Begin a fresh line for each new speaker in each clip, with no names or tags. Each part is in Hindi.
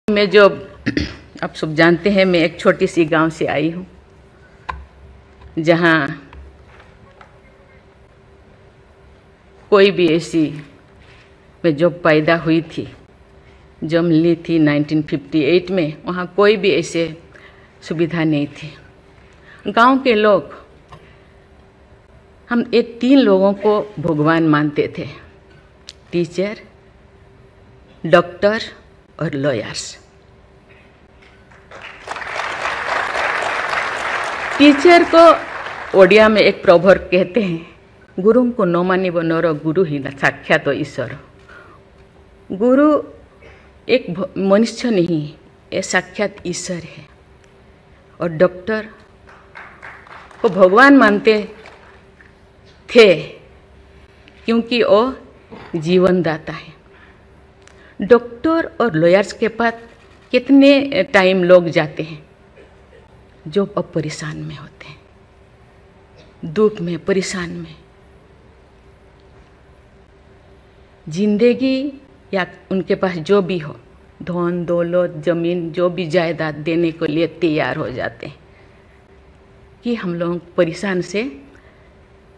मैं जो आप सब जानते हैं, मैं एक छोटी सी गांव से आई हूँ जहाँ कोई भी ऐसी, मैं जब पैदा हुई थी, जन्म ली थी 1958 में, वहाँ कोई भी ऐसे सुविधा नहीं थी। गांव के लोग, हम ये 3 लोगों को भगवान मानते थे: टीचर, डॉक्टर और लॉयर्स। टीचर को ओडिया में एक प्रोवर्ब कहते हैं, गुरु को न मानिब नर, गुरु ही न साक्षात ईश्वर। गुरु एक मनुष्य नहीं, ये साक्षात ईश्वर है। और डॉक्टर को भगवान मानते थे क्योंकि वो जीवन दाता है। डॉक्टर और लॉयर्स के पास कितने टाइम लोग जाते हैं जो अब परेशान में होते हैं, दुख में, परेशान में। जिंदगी या उनके पास जो भी हो, धन दौलत, जमीन, जो भी जायदाद देने के लिए तैयार हो जाते हैं कि हम लोग परेशान से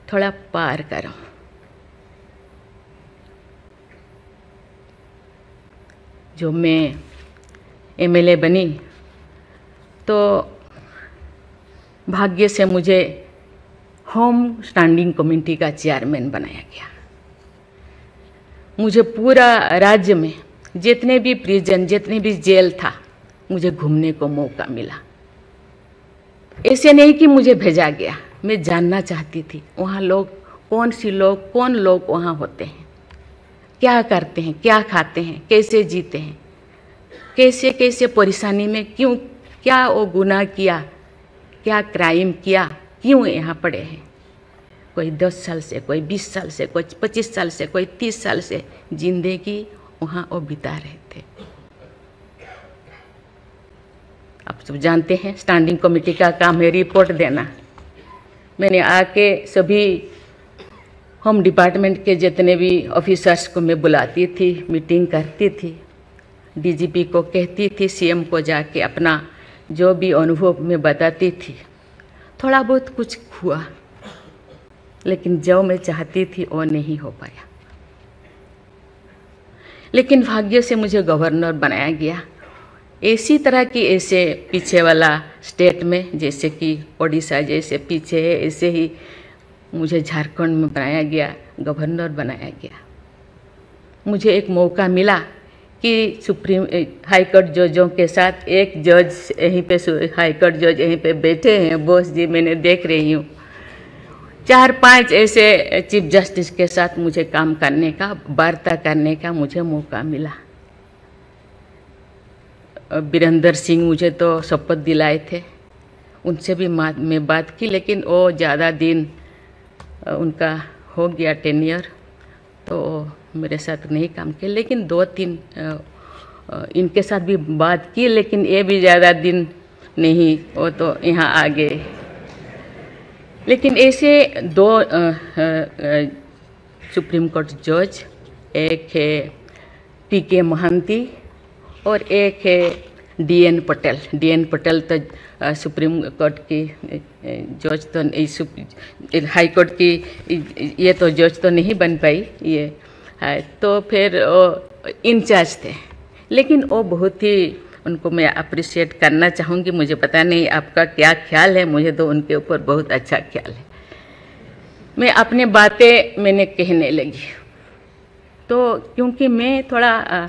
थोड़ा पार करो। जो मैं एमएलए बनी तो भाग्य से मुझे होम स्टैंडिंग कमेटी का चेयरमैन बनाया गया। मुझे पूरा राज्य में जितने भी प्रिजन, जितने भी जेल था, मुझे घूमने को मौका मिला। ऐसे नहीं कि मुझे भेजा गया, मैं जानना चाहती थी वहाँ लोग, कौन लोग वहाँ होते हैं, क्या करते हैं, क्या खाते हैं, कैसे जीते हैं, कैसे कैसे परेशानी में, क्यों, क्या वो गुनाह किया, क्या क्राइम किया, क्यों यहाँ पड़े हैं। कोई 10 साल से, कोई 20 साल से, कोई 25 साल से, कोई 30 साल से जिंदगी वहाँ वो बिता रहे थे। आप सब जानते हैं स्टैंडिंग कमेटी का काम है रिपोर्ट देना। मैंने आके सभी होम डिपार्टमेंट के जितने भी ऑफिसर्स को मैं बुलाती थी, मीटिंग करती थी, डीजीपी को कहती थी, सीएम को जाके अपना जो भी अनुभव मैं बताती थी। थोड़ा बहुत कुछ हुआ, लेकिन जो मैं चाहती थी वो नहीं हो पाया। लेकिन भाग्य से मुझे गवर्नर बनाया गया। इसी तरह की, ऐसे पीछे वाला स्टेट में, जैसे कि ओडिशा जैसे पीछे है, ऐसे ही मुझे झारखंड में बनाया गया, गवर्नर बनाया गया। मुझे एक मौका मिला कि सुप्रीम हाई कोर्ट जजों के साथ एक जज यहीं पे, हाई कोर्ट जज यहीं पे बैठे हैं, बोस जी, मैंने देख रही हूँ। 4-5 ऐसे चीफ जस्टिस के साथ मुझे काम करने का, वार्ता करने का मुझे मौका मिला। वीरेंद्र सिंह मुझे तो शपथ दिलाए थे, उनसे भी मैं बात की, लेकिन वो ज़्यादा दिन उनका हो गया टेन्योर, तो मेरे साथ नहीं काम किया। लेकिन 2-3 इनके साथ भी बात की, लेकिन ये भी ज़्यादा दिन नहीं, वो तो यहाँ आ गए। लेकिन ऐसे 2 सुप्रीम कोर्ट जज, एक है पीके महांती और एक है डीएन पटेल। डीएन पटेल तो सुप्रीम कोर्ट की जज तो, हाई कोर्ट की ये तो जज तो नहीं बन पाई ये है, तो फिर वो इंचार्ज थे। लेकिन वो बहुत ही, उनको मैं अप्रिशिएट करना चाहूँगी। मुझे पता नहीं आपका क्या ख्याल है, मुझे तो उनके ऊपर बहुत अच्छा ख्याल है। मैं अपनी बातें मैंने कहने लगी, तो क्योंकि मैं थोड़ा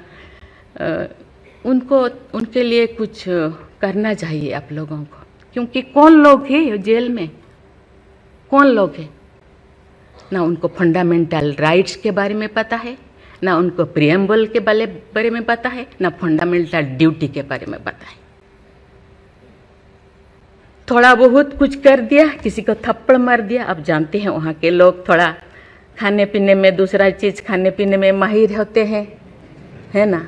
उनके लिए कुछ करना चाहिए आप लोगों को। क्योंकि कौन लोग हैं जेल में, कौन लोग हैं, ना उनको फंडामेंटल राइट्स के बारे में पता है, ना उनको प्रिएम्बल के बारे में पता है, ना फंडामेंटल ड्यूटी के बारे में पता है। थोड़ा बहुत कुछ कर दिया, किसी को थप्पड़ मार दिया। आप जानते हैं वहाँ के लोग थोड़ा खाने पीने में, दूसरा चीज़ खाने पीने में माहिर होते हैं, है ना।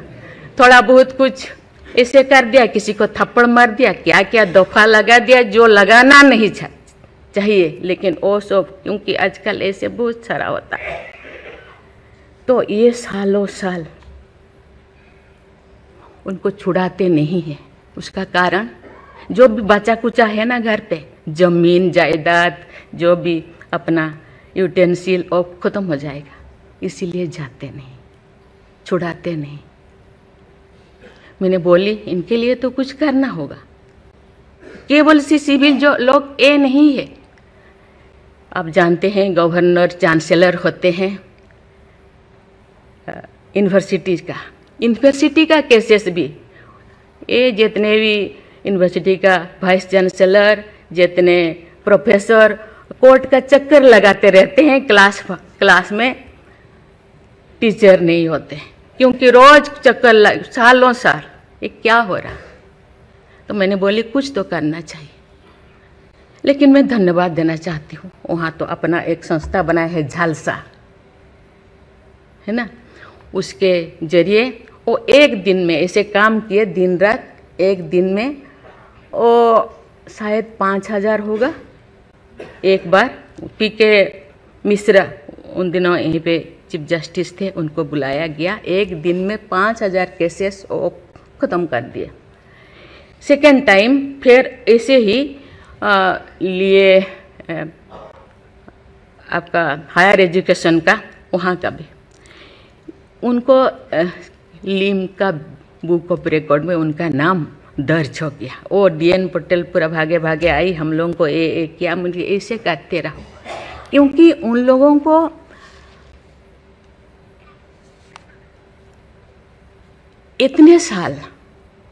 थोड़ा बहुत कुछ ऐसे कर दिया, किसी को थप्पड़ मार दिया, क्या क्या दफा लगा दिया जो लगाना नहीं चाहिए। लेकिन वो सब, क्योंकि आजकल ऐसे बहुत सारा होता है, तो ये सालों साल उनको छुड़ाते नहीं हैं। उसका कारण जो भी बचा कुचा है ना घर पे, जमीन जायदाद जो भी अपना यूटेंसिल वो ख़त्म हो जाएगा, इसीलिए जाते नहीं, छुड़ाते नहीं। मैंने बोली इनके लिए तो कुछ करना होगा। केवल सी सिविल जो लोग ये नहीं है, आप जानते हैं गवर्नर चांसलर होते हैं यूनिवर्सिटी का केसेस भी, ये जितने भी यूनिवर्सिटी का वाइस चांसलर, जितने प्रोफेसर कोर्ट का चक्कर लगाते रहते हैं, क्लास में टीचर नहीं होते, क्योंकि रोज चक्कर सालों साल, ये क्या हो रहा। तो मैंने बोली कुछ तो करना चाहिए। लेकिन मैं धन्यवाद देना चाहती हूँ, वहाँ तो अपना एक संस्था बनाया है झालसा, है ना, उसके जरिए वो एक दिन में ऐसे काम किए, दिन रात, एक दिन में वो शायद 5,000 होगा। एक बार पीके मिश्रा उन दिनों यहीं पे चीफ जस्टिस थे, उनको बुलाया गया, एक दिन में 5,000 केसेस वो ख़त्म कर दिए। सेकेंड टाइम फिर ऐसे ही लिए आपका हायर एजुकेशन का, वहाँ का भी उनको लिम का बुक ऑफ रिकॉर्ड में उनका नाम दर्ज हो गया। वो DN पटेल पूरा भागे भागे आई, हम लोगों को ये किया, मुझे ऐसे करते रहो, क्योंकि उन लोगों को इतने साल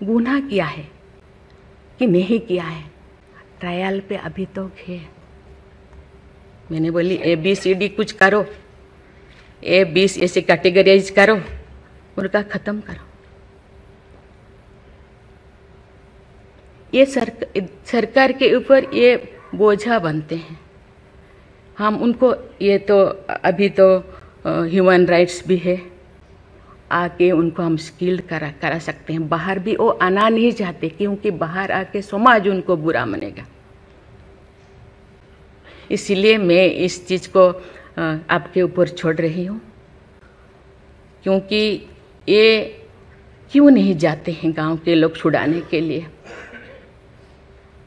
गुनाह किया है कि नहीं किया है, ट्रायल पे अभी तो है। मैंने बोली ABCD कुछ करो, A20 ऐसे कैटेगराइज करो, उनका ख़त्म करो। ये सरकार के ऊपर ये बोझा बनते हैं। हम उनको, ये तो अभी तो ह्यूमन राइट्स भी है, आके उनको हम स्किल्ड करा सकते हैं। बाहर भी वो आना नहीं चाहते, क्योंकि बाहर आके समाज उनको बुरा मानेगा। इसीलिए मैं इस चीज़ को आपके ऊपर छोड़ रही हूँ, क्योंकि ये क्यों नहीं जाते हैं गांव के लोग छुड़ाने के लिए।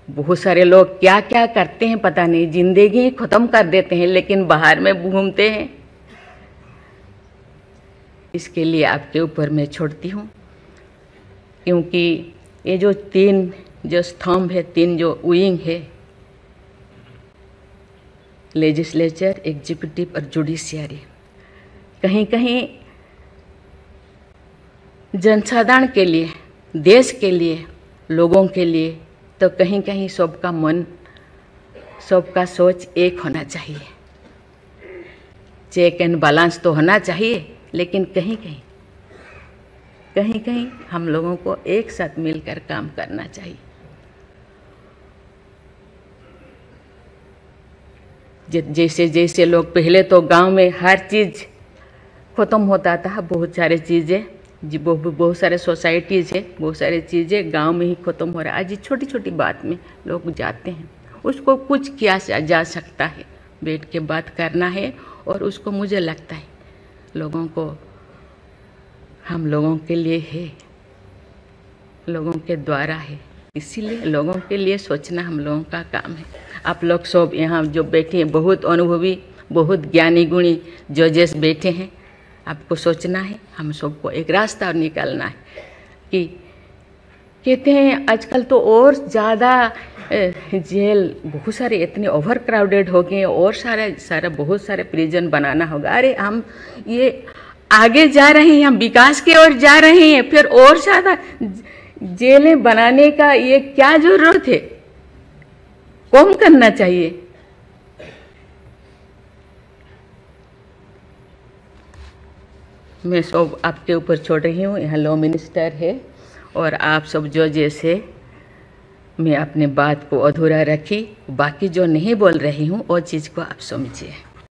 बहुत सारे लोग क्या क्या करते हैं पता नहीं, जिंदगी ख़त्म कर देते हैं, लेकिन बाहर में घूमते हैं। इसके लिए आपके ऊपर मैं छोड़ती हूँ, क्योंकि ये जो 3 जो स्तंभ है, 3 जो विंग है, लेजिस्लेचर, एग्जीक्यूटिव और जुडिशियरी, कहीं कहीं जनसाधारण के लिए, देश के लिए, लोगों के लिए, तो कहीं कहीं सबका मन, सबका सोच एक होना चाहिए। चेक एंड बैलेंस तो होना चाहिए, लेकिन कहीं कहीं हम लोगों को एक साथ मिलकर काम करना चाहिए। जैसे जैसे लोग, पहले तो गांव में हर चीज़ ख़त्म होता था, बहुत सारे चीज़ें, बहुत सारे सोसाइटीज़ है, बहुत सारी चीज़ें गांव में ही ख़त्म हो रहा है। आज छोटी छोटी बात में लोग जाते हैं, उसको कुछ किया जा सकता है, बैठ के बात करना है। और उसको मुझे लगता है लोगों को, हम लोगों के लिए है, लोगों के द्वारा है, इसीलिए लोगों के लिए सोचना हम लोगों का काम है। आप लोग सब यहाँ जो बैठे हैं, बहुत अनुभवी, बहुत ज्ञानी गुणी जजेस बैठे हैं, आपको सोचना है, हम सबको एक रास्ता और निकालना है। कि कहते हैं आजकल तो और ज़्यादा जेल, बहुत सारे इतने ओवर क्राउडेड हो गए, और सारा बहुत सारे प्रिजन बनाना होगा। अरे हम ये आगे जा रहे हैं, हम विकास की ओर जा रहे हैं, फिर और ज़्यादा जेलें बनाने का ये क्या जरूरत है? कम करना चाहिए। मैं सब आपके ऊपर छोड़ रही हूँ। यहाँ लॉ मिनिस्टर है, और आप सब जो जैसे, मैं अपने बात को अधूरा रखी, बाकी जो नहीं बोल रही हूँ वो चीज़ को आप समझिए।